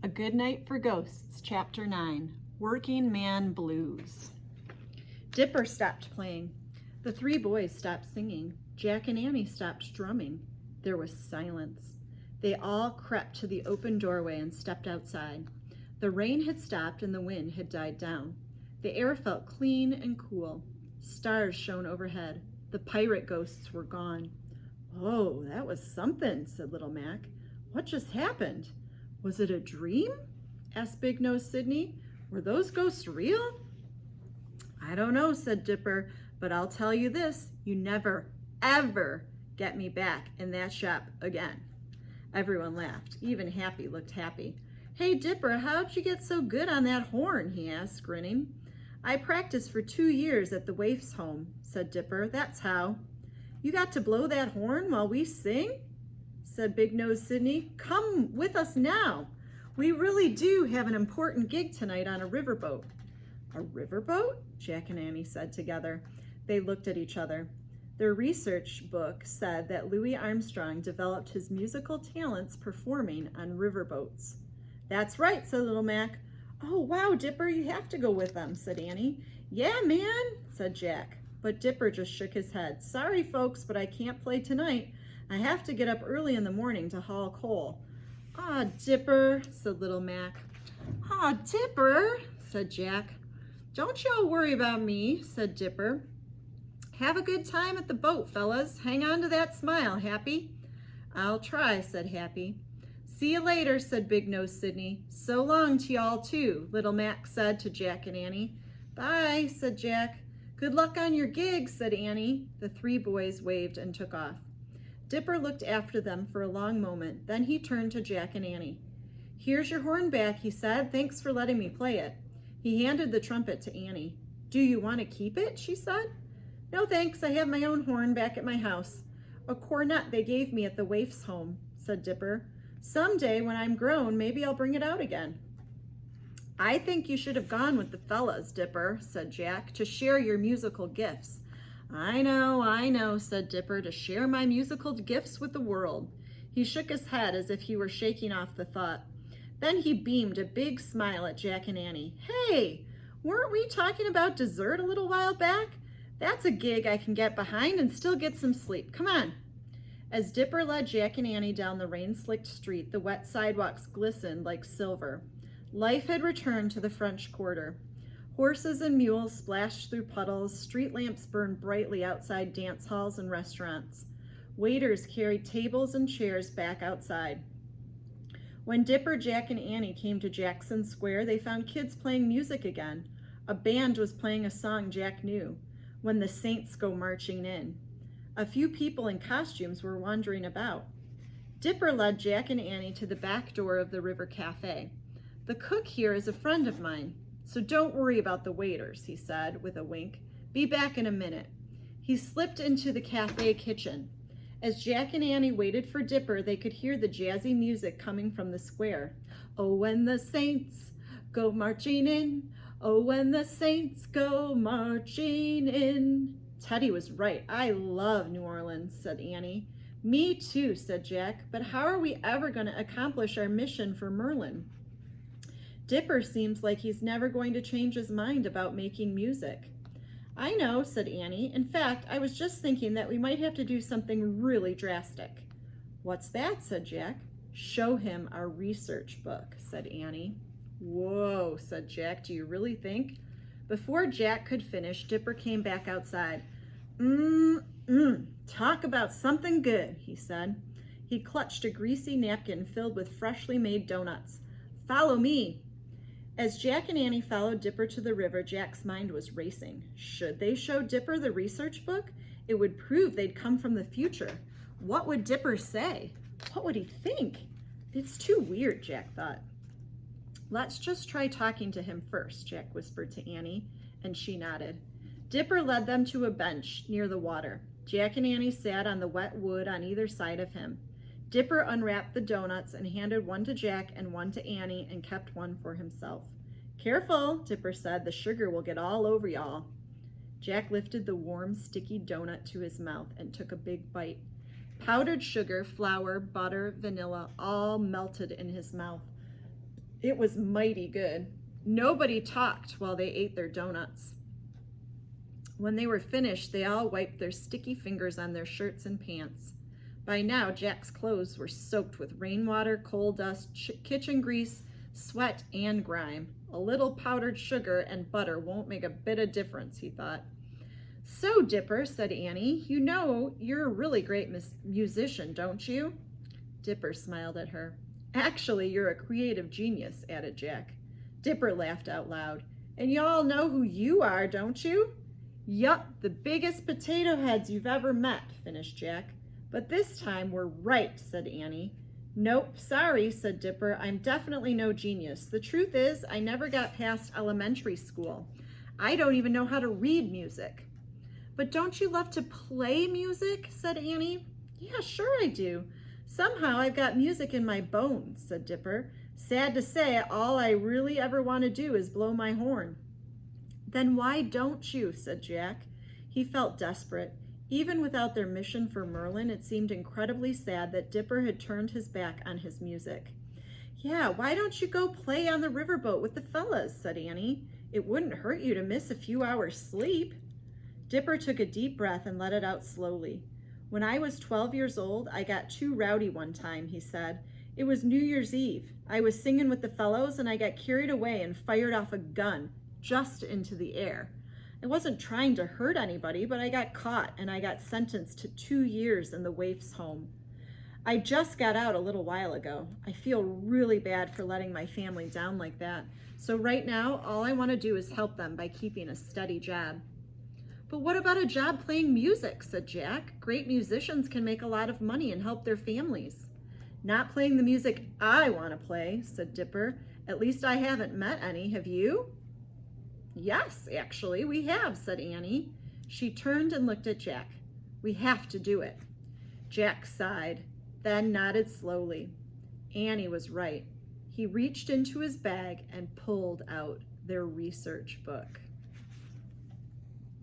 A Good Night for Ghosts, Chapter 9, Working Man Blues. Dipper stopped playing. The three boys stopped singing. Jack and Annie stopped drumming. There was silence. They all crept to the open doorway and stepped outside. The rain had stopped and the wind had died down. The air felt clean and cool. Stars shone overhead. The pirate ghosts were gone. "Oh, that was something," said Little Mac. "What just happened? Was it a dream?" asked Big Nose Sydney. "Were those ghosts real?" "I don't know," said Dipper, "but I'll tell you this, you never, ever get me back in that shop again." Everyone laughed. Even Happy looked happy. "Hey, Dipper, how'd you get so good on that horn?" he asked, grinning. "I practiced for 2 years at the Waif's home," said Dipper. "That's how." "You got to blow that horn while we sing?" said Big Nose Sydney. "Come with us now. We really do have an important gig tonight on a riverboat." "A riverboat?" Jack and Annie said together. They looked at each other. Their research book said that Louis Armstrong developed his musical talents performing on riverboats. "That's right," said Little Mac. "Oh, wow, Dipper, you have to go with them," said Annie. "Yeah, man," said Jack. But Dipper just shook his head. "Sorry, folks, but I can't play tonight. I have to get up early in the morning to haul coal." "Aw, Dipper," said Little Mac. "Aw, Dipper," said Jack. "Don't y'all worry about me," said Dipper. "Have a good time at the boat, fellas. Hang on to that smile, Happy." "I'll try," said Happy. "See you later," said Big Nose Sydney. "So long to y'all too," Little Mac said to Jack and Annie. "Bye," said Jack. "Good luck on your gig," said Annie. The three boys waved and took off. Dipper looked after them for a long moment. Then he turned to Jack and Annie. "Here's your horn back," he said. "Thanks for letting me play it." He handed the trumpet to Annie. "Do you want to keep it?" she said. "No, thanks. I have my own horn back at my house. A cornet they gave me at the Waif's home," said Dipper. "Someday when I'm grown, maybe I'll bring it out again." "I think you should have gone with the fellas, Dipper," said Jack, "to share your musical gifts." I know," said Dipper, "to share my musical gifts with the world." He shook his head as if he were shaking off the thought. Then he beamed a big smile at Jack and Annie. "Hey, weren't we talking about dessert a little while back? That's a gig I can get behind and still get some sleep. Come on." As Dipper led Jack and Annie down the rain-slicked street, the wet sidewalks glistened like silver. Life had returned to the French Quarter. Horses and mules splashed through puddles, street lamps burned brightly outside dance halls and restaurants. Waiters carried tables and chairs back outside. When Dipper, Jack, and Annie came to Jackson Square, they found kids playing music again. A band was playing a song Jack knew, "When the Saints Go Marching In." A few people in costumes were wandering about. Dipper led Jack and Annie to the back door of the River Cafe. "The cook here is a friend of mine, so don't worry about the waiters," he said with a wink. "Be back in a minute." He slipped into the cafe kitchen. As Jack and Annie waited for Dipper, they could hear the jazzy music coming from the square. "Oh, when the saints go marching in, oh, when the saints go marching in." Teddy was right. "I love New Orleans," said Annie. "Me too," said Jack. "But how are we ever going to accomplish our mission for Merlin?" "Dipper seems like he's never going to change his mind about making music." "I know," said Annie. "In fact, I was just thinking that we might have to do something really drastic." "What's that?" said Jack. "Show him our research book," said Annie. "Whoa," said Jack. "Do you really think?" Before Jack could finish, Dipper came back outside. Talk about something good," he said. He clutched a greasy napkin filled with freshly made donuts. "Follow me." As Jack and Annie followed Dipper to the river, Jack's mind was racing. Should they show Dipper the research book? It would prove they'd come from the future. What would Dipper say? What would he think? It's too weird, Jack thought. "Let's just try talking to him first," Jack whispered to Annie, and she nodded. Dipper led them to a bench near the water. Jack and Annie sat on the wet wood on either side of him. Dipper unwrapped the donuts and handed one to Jack and one to Annie and kept one for himself. "Careful," Dipper said, "the sugar will get all over y'all." Jack lifted the warm, sticky donut to his mouth and took a big bite. Powdered sugar, flour, butter, vanilla, all melted in his mouth. It was mighty good. Nobody talked while they ate their donuts. When they were finished, they all wiped their sticky fingers on their shirts and pants. By now, Jack's clothes were soaked with rainwater, coal dust, kitchen grease, sweat, and grime. A little powdered sugar and butter won't make a bit of difference, he thought. So, Dipper, said Annie, you know you're a really great musician, don't you? Dipper smiled at her. Actually, you're a creative genius, added Jack. Dipper laughed out loud. And you all know who you are, don't you? Yup, the biggest potato heads you've ever met, finished Jack. But this time we're right, said Annie. Nope, sorry, said Dipper. I'm definitely no genius. The truth is, I never got past elementary school. I don't even know how to read music. But don't you love to play music? Said Annie. Yeah, sure I do. Somehow I've got music in my bones, said Dipper. Sad to say, all I really ever want to do is blow my horn. Then why don't you? Said Jack. He felt desperate. Even without their mission for Merlin, it seemed incredibly sad that Dipper had turned his back on his music. Yeah, why don't you go play on the riverboat with the fellas, said Annie. It wouldn't hurt you to miss a few hours' sleep. Dipper took a deep breath and let it out slowly. When I was 12 years old, I got too rowdy one time, he said. It was New Year's Eve. I was singing with the fellows and I got carried away and fired off a gun just into the air. I wasn't trying to hurt anybody, but I got caught and I got sentenced to 2 years in the waif's home. I just got out a little while ago. I feel really bad for letting my family down like that. So right now, all I want to do is help them by keeping a steady job. But what about a job playing music, said Jack. Great musicians can make a lot of money and help their families. Not playing the music I want to play, said Dipper. At least I haven't met any, have you? Yes, actually, we have, said Annie. She turned and looked at Jack. We have to do it. Jack sighed, then nodded slowly. Annie was right. He reached into his bag and pulled out their research book.